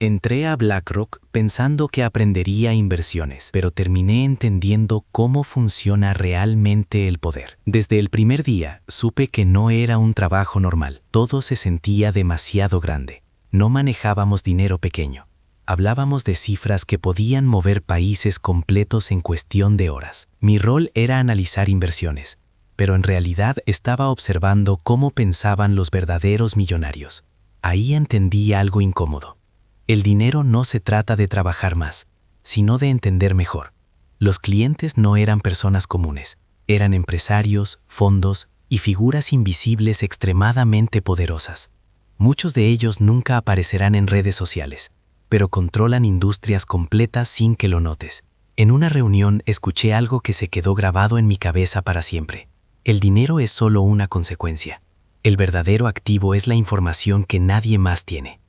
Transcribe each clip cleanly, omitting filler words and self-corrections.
Entré a BlackRock pensando que aprendería inversiones, pero terminé entendiendo cómo funciona realmente el poder. Desde el primer día, supe que no era un trabajo normal. Todo se sentía demasiado grande. No manejábamos dinero pequeño. Hablábamos de cifras que podían mover países completos en cuestión de horas. Mi rol era analizar inversiones, pero en realidad estaba observando cómo pensaban los verdaderos millonarios. Ahí entendí algo incómodo. El dinero no se trata de trabajar más, sino de entender mejor. Los clientes no eran personas comunes, eran empresarios, fondos y figuras invisibles extremadamente poderosas. Muchos de ellos nunca aparecerán en redes sociales, pero controlan industrias completas sin que lo notes. En una reunión escuché algo que se quedó grabado en mi cabeza para siempre. El dinero es solo una consecuencia. El verdadero activo es la información que nadie más tiene.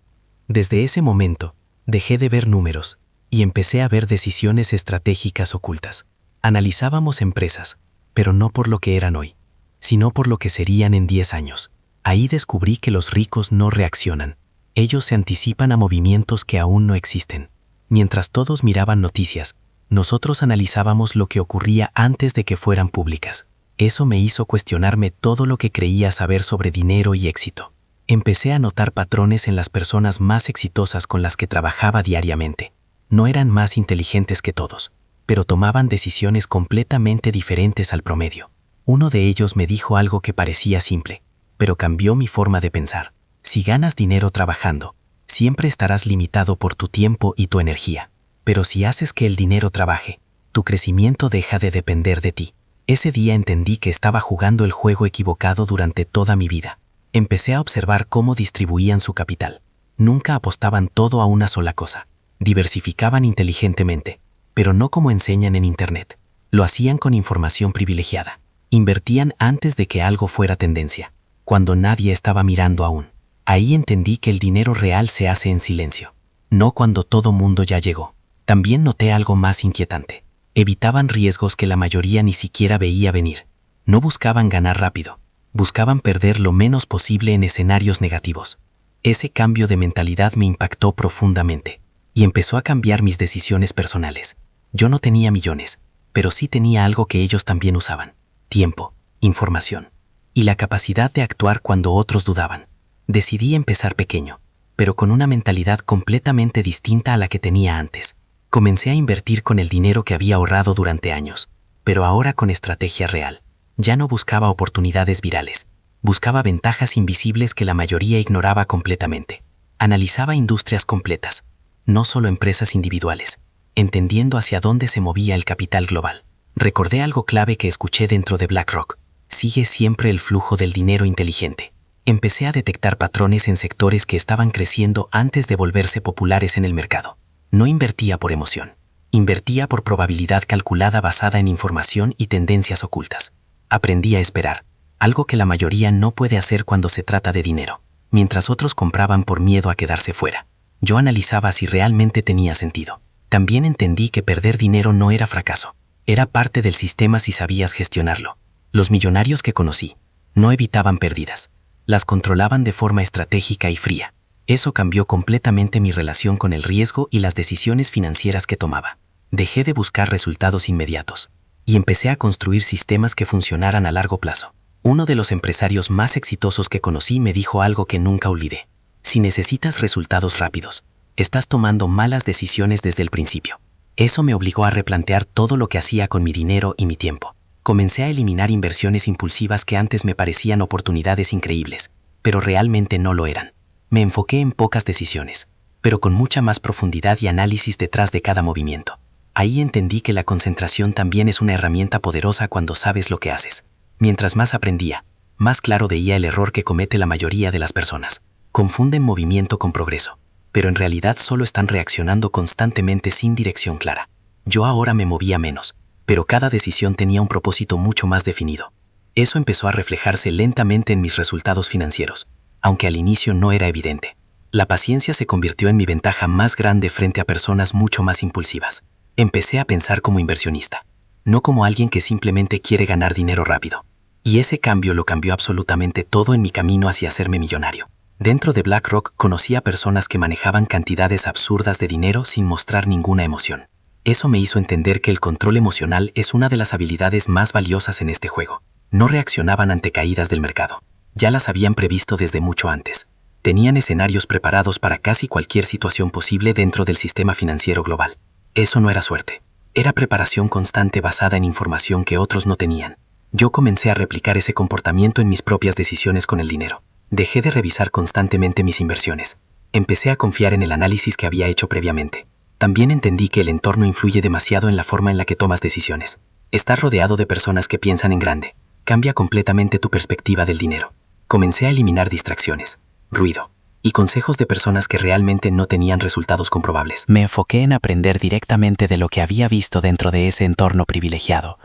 Desde ese momento, dejé de ver números y empecé a ver decisiones estratégicas ocultas. Analizábamos empresas, pero no por lo que eran hoy, sino por lo que serían en 10 años. Ahí descubrí que los ricos no reaccionan. Ellos se anticipan a movimientos que aún no existen. Mientras todos miraban noticias, nosotros analizábamos lo que ocurría antes de que fueran públicas. Eso me hizo cuestionarme todo lo que creía saber sobre dinero y éxito. Empecé a notar patrones en las personas más exitosas con las que trabajaba diariamente. No eran más inteligentes que todos, pero tomaban decisiones completamente diferentes al promedio. Uno de ellos me dijo algo que parecía simple, pero cambió mi forma de pensar. Si ganas dinero trabajando, siempre estarás limitado por tu tiempo y tu energía. Pero si haces que el dinero trabaje, tu crecimiento deja de depender de ti. Ese día entendí que estaba jugando el juego equivocado durante toda mi vida. Empecé a observar cómo distribuían su capital. Nunca apostaban todo a una sola cosa. Diversificaban inteligentemente, pero no como enseñan en Internet. Lo hacían con información privilegiada. Invertían antes de que algo fuera tendencia, cuando nadie estaba mirando aún. Ahí entendí que el dinero real se hace en silencio, no cuando todo mundo ya llegó. También noté algo más inquietante. Evitaban riesgos que la mayoría ni siquiera veía venir. No buscaban ganar rápido. Buscaban perder lo menos posible en escenarios negativos. Ese cambio de mentalidad me impactó profundamente y empezó a cambiar mis decisiones personales. Yo no tenía millones, pero sí tenía algo que ellos también usaban: tiempo, información y la capacidad de actuar cuando otros dudaban. Decidí empezar pequeño, pero con una mentalidad completamente distinta a la que tenía antes. Comencé a invertir con el dinero que había ahorrado durante años, pero ahora con estrategia real. Ya no buscaba oportunidades virales, buscaba ventajas invisibles que la mayoría ignoraba completamente. Analizaba industrias completas, no solo empresas individuales, entendiendo hacia dónde se movía el capital global. Recordé algo clave que escuché dentro de BlackRock: sigue siempre el flujo del dinero inteligente. Empecé a detectar patrones en sectores que estaban creciendo antes de volverse populares en el mercado. No invertía por emoción, invertía por probabilidad calculada basada en información y tendencias ocultas. Aprendí a esperar, algo que la mayoría no puede hacer cuando se trata de dinero. Mientras otros compraban por miedo a quedarse fuera, yo analizaba si realmente tenía sentido. También entendí que perder dinero no era fracaso, era parte del sistema si sabías gestionarlo. Los millonarios que conocí no evitaban pérdidas, las controlaban de forma estratégica y fría. Eso cambió completamente mi relación con el riesgo y las decisiones financieras que tomaba. Dejé de buscar resultados inmediatos y empecé a construir sistemas que funcionaran a largo plazo. Uno de los empresarios más exitosos que conocí me dijo algo que nunca olvidé: si necesitas resultados rápidos, estás tomando malas decisiones desde el principio. Eso me obligó a replantear todo lo que hacía con mi dinero y mi tiempo. Comencé a eliminar inversiones impulsivas que antes me parecían oportunidades increíbles, pero realmente no lo eran. Me enfoqué en pocas decisiones, pero con mucha más profundidad y análisis detrás de cada movimiento. Ahí entendí que la concentración también es una herramienta poderosa cuando sabes lo que haces. Mientras más aprendía, más claro veía el error que comete la mayoría de las personas. Confunden movimiento con progreso, pero en realidad solo están reaccionando constantemente sin dirección clara. Yo ahora me movía menos, pero cada decisión tenía un propósito mucho más definido. Eso empezó a reflejarse lentamente en mis resultados financieros, aunque al inicio no era evidente. La paciencia se convirtió en mi ventaja más grande frente a personas mucho más impulsivas. Empecé a pensar como inversionista, no como alguien que simplemente quiere ganar dinero rápido. Y ese cambio lo cambió absolutamente todo en mi camino hacia hacerme millonario. Dentro de BlackRock conocí a personas que manejaban cantidades absurdas de dinero sin mostrar ninguna emoción. Eso me hizo entender que el control emocional es una de las habilidades más valiosas en este juego. No reaccionaban ante caídas del mercado. Ya las habían previsto desde mucho antes. Tenían escenarios preparados para casi cualquier situación posible dentro del sistema financiero global. Eso no era suerte. Era preparación constante basada en información que otros no tenían. Yo comencé a replicar ese comportamiento en mis propias decisiones con el dinero. Dejé de revisar constantemente mis inversiones. Empecé a confiar en el análisis que había hecho previamente. También entendí que el entorno influye demasiado en la forma en la que tomas decisiones. Estar rodeado de personas que piensan en grande cambia completamente tu perspectiva del dinero. Comencé a eliminar distracciones, ruido y consejos de personas que realmente no tenían resultados comprobables. Me enfoqué en aprender directamente de lo que había visto dentro de ese entorno privilegiado.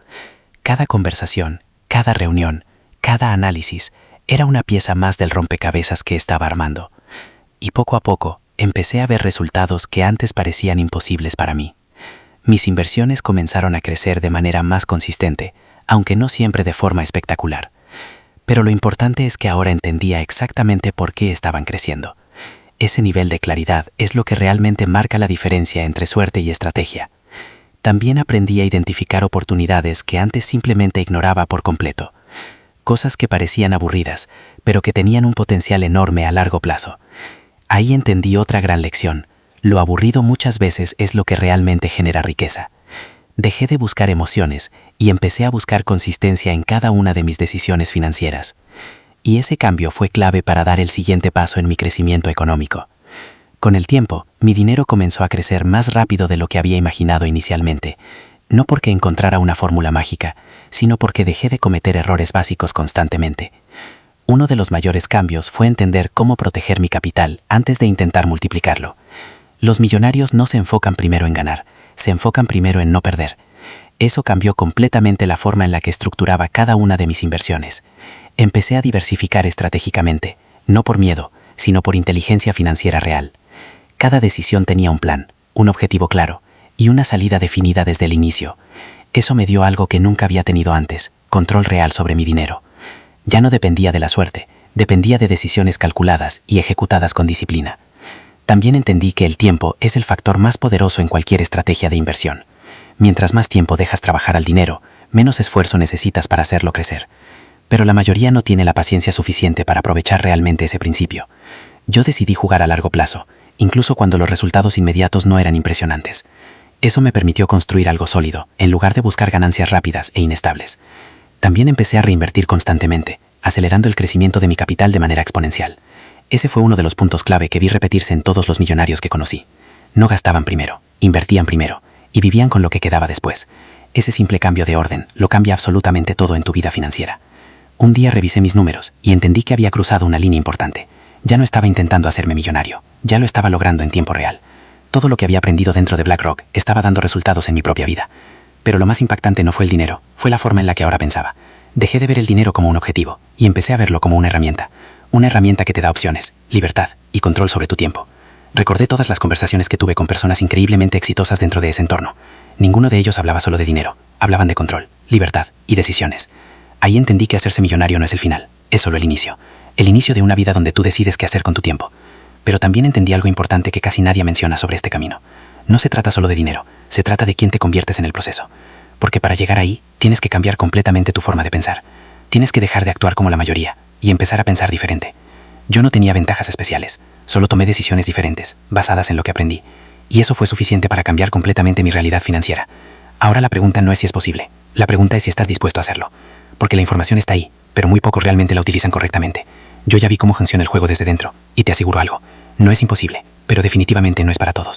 Cada conversación, cada reunión, cada análisis era una pieza más del rompecabezas que estaba armando. Y poco a poco empecé a ver resultados que antes parecían imposibles para mí. Mis inversiones comenzaron a crecer de manera más consistente, aunque no siempre de forma espectacular. Pero lo importante es que ahora entendía exactamente por qué estaban creciendo. Ese nivel de claridad es lo que realmente marca la diferencia entre suerte y estrategia. También aprendí a identificar oportunidades que antes simplemente ignoraba por completo. Cosas que parecían aburridas, pero que tenían un potencial enorme a largo plazo. Ahí entendí otra gran lección. Lo aburrido muchas veces es lo que realmente genera riqueza. Dejé de buscar emociones y empecé a buscar consistencia en cada una de mis decisiones financieras. Y ese cambio fue clave para dar el siguiente paso en mi crecimiento económico. Con el tiempo, mi dinero comenzó a crecer más rápido de lo que había imaginado inicialmente, no porque encontrara una fórmula mágica, sino porque dejé de cometer errores básicos constantemente. Uno de los mayores cambios fue entender cómo proteger mi capital antes de intentar multiplicarlo. Los millonarios no se enfocan primero en ganar, se enfocan primero en no perder. Eso cambió completamente la forma en la que estructuraba cada una de mis inversiones. Empecé a diversificar estratégicamente, no por miedo, sino por inteligencia financiera real. Cada decisión tenía un plan, un objetivo claro y una salida definida desde el inicio. Eso me dio algo que nunca había tenido antes, control real sobre mi dinero. Ya no dependía de la suerte, dependía de decisiones calculadas y ejecutadas con disciplina. También entendí que el tiempo es el factor más poderoso en cualquier estrategia de inversión. Mientras más tiempo dejas trabajar al dinero, menos esfuerzo necesitas para hacerlo crecer. Pero la mayoría no tiene la paciencia suficiente para aprovechar realmente ese principio. Yo decidí jugar a largo plazo, incluso cuando los resultados inmediatos no eran impresionantes. Eso me permitió construir algo sólido, en lugar de buscar ganancias rápidas e inestables. También empecé a reinvertir constantemente, acelerando el crecimiento de mi capital de manera exponencial. Ese fue uno de los puntos clave que vi repetirse en todos los millonarios que conocí. No gastaban primero, invertían primero, y vivían con lo que quedaba después. Ese simple cambio de orden lo cambia absolutamente todo en tu vida financiera. Un día revisé mis números y entendí que había cruzado una línea importante. Ya no estaba intentando hacerme millonario, ya lo estaba logrando en tiempo real. Todo lo que había aprendido dentro de BlackRock estaba dando resultados en mi propia vida. Pero lo más impactante no fue el dinero, fue la forma en la que ahora pensaba. Dejé de ver el dinero como un objetivo y empecé a verlo como una herramienta. Una herramienta que te da opciones, libertad y control sobre tu tiempo. Recordé todas las conversaciones que tuve con personas increíblemente exitosas dentro de ese entorno. Ninguno de ellos hablaba solo de dinero, hablaban de control, libertad y decisiones. Ahí entendí que hacerse millonario no es el final, es solo el inicio. El inicio de una vida donde tú decides qué hacer con tu tiempo. Pero también entendí algo importante que casi nadie menciona sobre este camino. No se trata solo de dinero, se trata de quién te conviertes en el proceso. Porque para llegar ahí, tienes que cambiar completamente tu forma de pensar. Tienes que dejar de actuar como la mayoría y empezar a pensar diferente. Yo no tenía ventajas especiales, solo tomé decisiones diferentes, basadas en lo que aprendí. Y eso fue suficiente para cambiar completamente mi realidad financiera. Ahora la pregunta no es si es posible, la pregunta es si estás dispuesto a hacerlo. Porque la información está ahí, pero muy pocos realmente la utilizan correctamente. Yo ya vi cómo funciona el juego desde dentro, y te aseguro algo, no es imposible, pero definitivamente no es para todos.